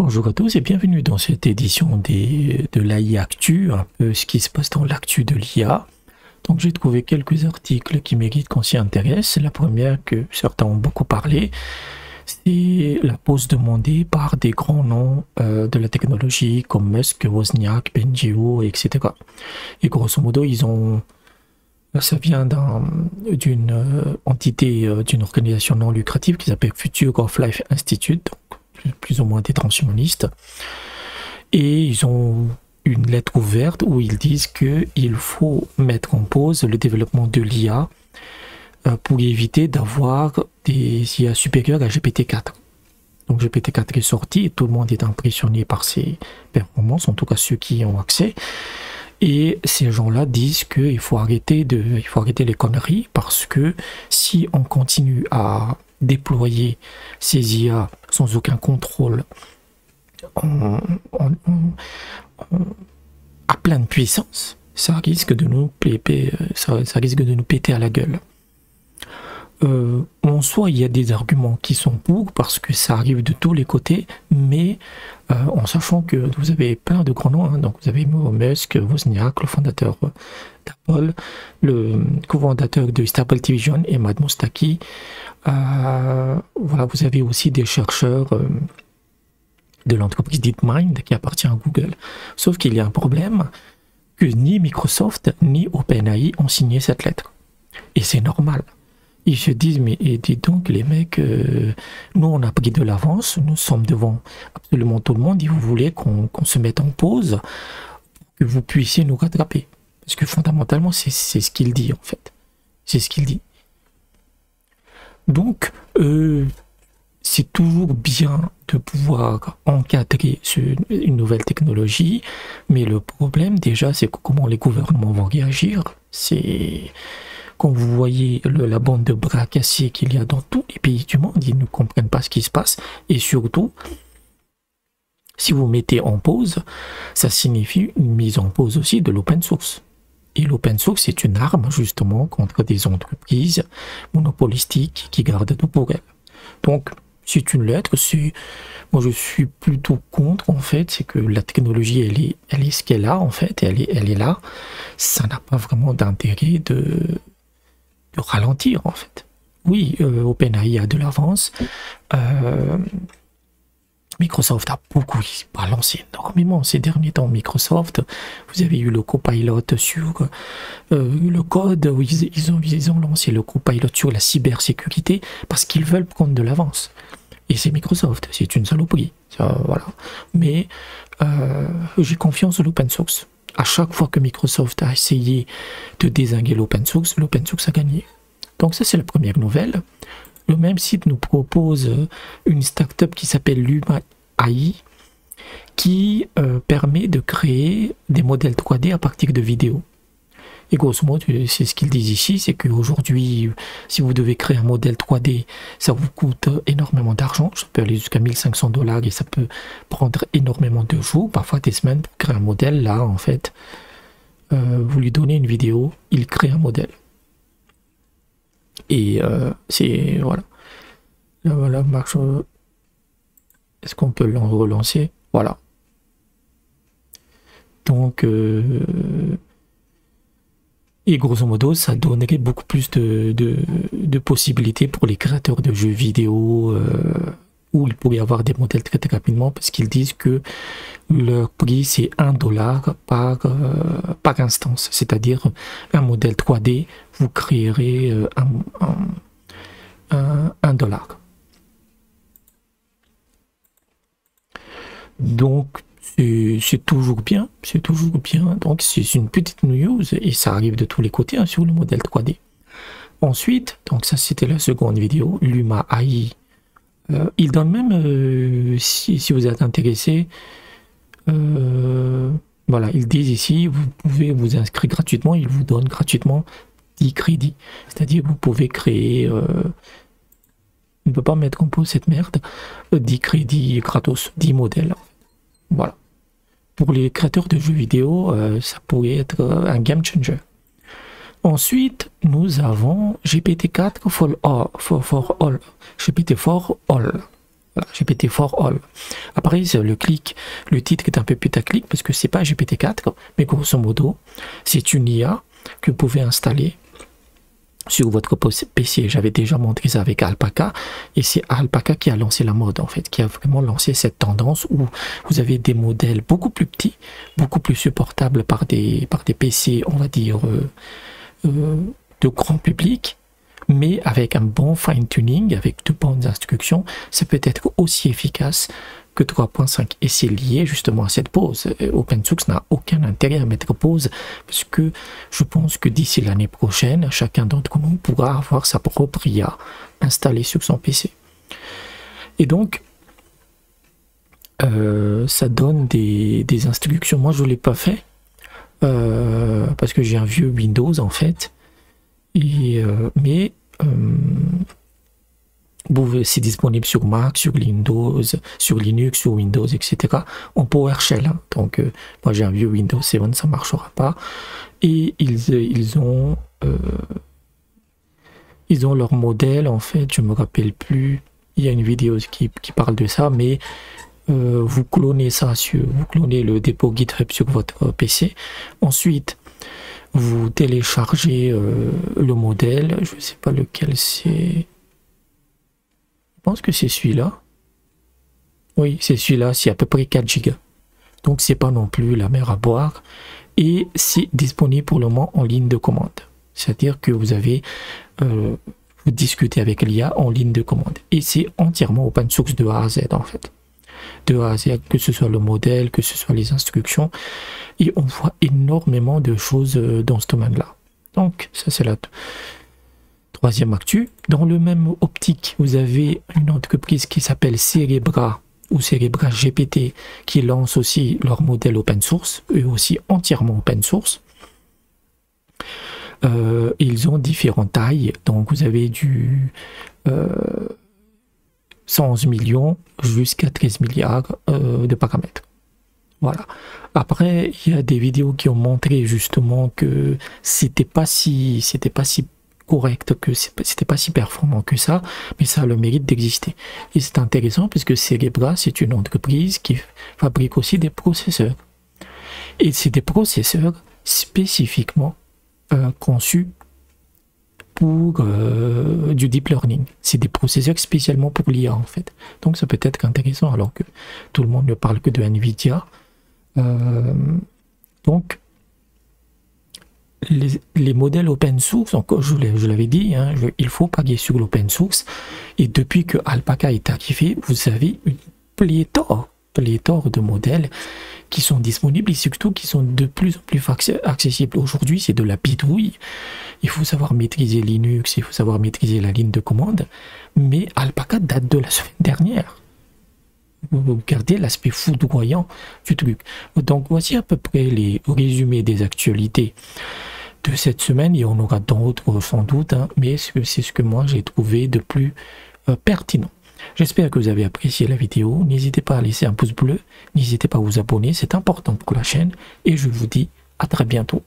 Bonjour à tous et bienvenue dans cette édition de l'AI Actu, un peu ce qui se passe dans l'actu de l'IA. Donc j'ai trouvé quelques articles qui méritent qu'on s'y intéresse. La première que certains ont beaucoup parlé, c'est la pause demandée par des grands noms de la technologie comme Musk, Wozniak, Benjio, etc. Et grosso modo, ça vient d'une entité, d'une organisation non lucrative qui s'appelle Future of Life Institute, donc plus ou moins des transhumanistes. Et ils ont une lettre ouverte où ils disent qu'il faut mettre en pause le développement de l'IA pour éviter d'avoir des IA supérieures à GPT-4. Donc GPT-4 est sorti et tout le monde est impressionné par ses performances, en tout cas ceux qui y ont accès. Et ces gens-là disent qu'il faut arrêter les conneries parce que si on continue à déployer ces IA sans aucun contrôle à pleine puissance, ça risque de nous péter à la gueule. En soi, il y a des arguments qui sont pour parce que ça arrive de tous les côtés, mais en sachant que vous avez plein de grands noms, hein, donc vous avez Musk, Wozniak, le fondateur d'Apple, le cofondateur de Stable Division, Emad Moustaki. Voilà, vous avez aussi des chercheurs de l'entreprise DeepMind qui appartient à Google. Sauf qu'il y a un problème que ni Microsoft ni OpenAI ont signé cette lettre. Et c'est normal. Ils se disent, mais dites donc les mecs, nous on a pris de l'avance, nous sommes devant absolument tout le monde et vous voulez qu'on se mette en pause pour que vous puissiez nous rattraper. Parce que fondamentalement c'est ce qu'il dit en fait. C'est ce qu'il dit. Donc c'est toujours bien de pouvoir encadrer une nouvelle technologie, mais le problème déjà c'est comment les gouvernements vont réagir. C'est... Quand vous voyez la bande de bras cassés qu'il y a dans tous les pays du monde, ils ne comprennent pas ce qui se passe. Et surtout, si vous mettez en pause, ça signifie une mise en pause aussi de l'open source. Et l'open source, c'est une arme justement contre des entreprises monopolistiques qui gardent tout pour elles. Donc, c'est une lettre, moi je suis plutôt contre en fait, c'est que la technologie, elle est ce qu'elle a en fait, elle est là. Ça n'a pas vraiment d'intérêt de ralentir en fait. Oui, OpenAI a de l'avance. Microsoft a beaucoup balancé énormément ces derniers temps. Microsoft, vous avez eu le Copilot sur le code, où ils ont lancé le Copilot sur la cybersécurité parce qu'ils veulent prendre de l'avance. Et c'est Microsoft, c'est une saloperie. Voilà. Mais j'ai confiance en l'open source. À chaque fois que Microsoft a essayé de dézinguer l'open source a gagné. Donc ça c'est la première nouvelle. Le même site nous propose une start-up qui s'appelle Luma AI, qui permet de créer des modèles 3D à partir de vidéos. Et grosso modo, c'est ce qu'ils disent ici, c'est qu'aujourd'hui, si vous devez créer un modèle 3D, ça vous coûte énormément d'argent. Ça peut aller jusqu'à 1500 $ et ça peut prendre énormément de jours, parfois des semaines pour créer un modèle. Là, en fait, vous lui donnez une vidéo, il crée un modèle. Et c'est... Voilà. Là, voilà, marche... Est-ce qu'on peut le relancer? Voilà. Donc... Et grosso modo, ça donnerait beaucoup plus de possibilités pour les créateurs de jeux vidéo où ils pourraient avoir des modèles très rapidement parce qu'ils disent que leur prix c'est 1 $ par instance. C'est-à-dire un modèle 3D, vous créerez 1 $. Donc, c'est toujours bien, donc c'est une petite news et ça arrive de tous les côtés hein, sur le modèle 3D. Ensuite, donc ça c'était la seconde vidéo, Luma AI, il donne même, si vous êtes intéressé, voilà, ils disent ici, vous pouvez vous inscrire gratuitement, ils vous donnent gratuitement 10 crédits, c'est-à-dire vous pouvez créer, on ne peut pas mettre en pause cette merde, 10 crédits gratos, 10 modèles, voilà. Pour les créateurs de jeux vidéo, ça pourrait être un game changer. Ensuite, nous avons GPT-4 for all. GPT for all. Voilà, GPT for All. Après, le titre est un peu putaclic parce que c'est pas GPT-4, mais grosso modo, c'est une IA que vous pouvez installer sur votre PC. J'avais déjà montré ça avec Alpaca, et c'est Alpaca qui a lancé la mode en fait, qui a vraiment lancé cette tendance où vous avez des modèles beaucoup plus petits, beaucoup plus supportables par des PC, on va dire, de grand public, mais avec un bon fine-tuning, avec de bonnes instructions, ça peut être aussi efficace que 3.5. Et c'est lié justement à cette pause. OpenSUX n'a aucun intérêt à mettre pause, parce que je pense que d'ici l'année prochaine, chacun d'entre nous pourra avoir sa propre IA installée sur son PC. Et donc, ça donne des instructions. Moi, je ne l'ai pas fait, parce que j'ai un vieux Windows en fait. Mais c'est disponible sur Mac, sur Windows, sur Linux, sur Windows, etc. en PowerShell. Hein. Donc, moi j'ai un vieux Windows 7, ça ne marchera pas. Et ils ont leur modèle, en fait, je ne me rappelle plus. Il y a une vidéo qui parle de ça, mais vous clonez vous clonez le dépôt GitHub sur votre PC. Ensuite, vous téléchargez le modèle, je ne sais pas lequel c'est. Je pense que c'est celui-là. Oui, c'est celui-là, c'est à peu près 4 Go. Donc c'est pas non plus la mer à boire. Et c'est disponible pour le moment en ligne de commande. C'est-à-dire que vous discutez avec l'IA en ligne de commande. Et c'est entièrement open source de A à Z en fait. De A à Z, que ce soit le modèle, que ce soit les instructions. Et on voit énormément de choses dans ce domaine-là. Donc ça c'est la troisième actu. Dans le même optique, vous avez une entreprise qui s'appelle Cerebra ou Cerebra GPT qui lance aussi leur modèle open source, eux aussi entièrement open source. Ils ont différentes tailles, donc vous avez du 111 millions jusqu'à 13 milliards de paramètres. Voilà. Après, il y a des vidéos qui ont montré justement que c'était pas si correct, que c'était pas si performant que ça, mais ça a le mérite d'exister. Et c'est intéressant parce que Cerebra, c'est une entreprise qui fabrique aussi des processeurs. Et c'est des processeurs spécifiquement conçus pour du deep learning. C'est des processeurs spécialement pour l'IA en fait. Donc ça peut être intéressant alors que tout le monde ne parle que de Nvidia. Donc les modèles open source, encore je l'avais dit, hein, il faut parier sur l'open source, et depuis que Alpaca est arrivé, vous avez une pléthore de modèles qui sont disponibles et surtout qui sont de plus en plus accessibles. Aujourd'hui, c'est de la bidouille. Il faut savoir maîtriser Linux, il faut savoir maîtriser la ligne de commande, mais Alpaca date de la semaine dernière. Vous regardez l'aspect foudroyant du truc. Donc voici à peu près les résumés des actualités de cette semaine. Il y en aura d'autres sans doute, hein, mais c'est ce que moi j'ai trouvé de plus pertinent. J'espère que vous avez apprécié la vidéo. N'hésitez pas à laisser un pouce bleu, n'hésitez pas à vous abonner, c'est important pour la chaîne, et je vous dis à très bientôt.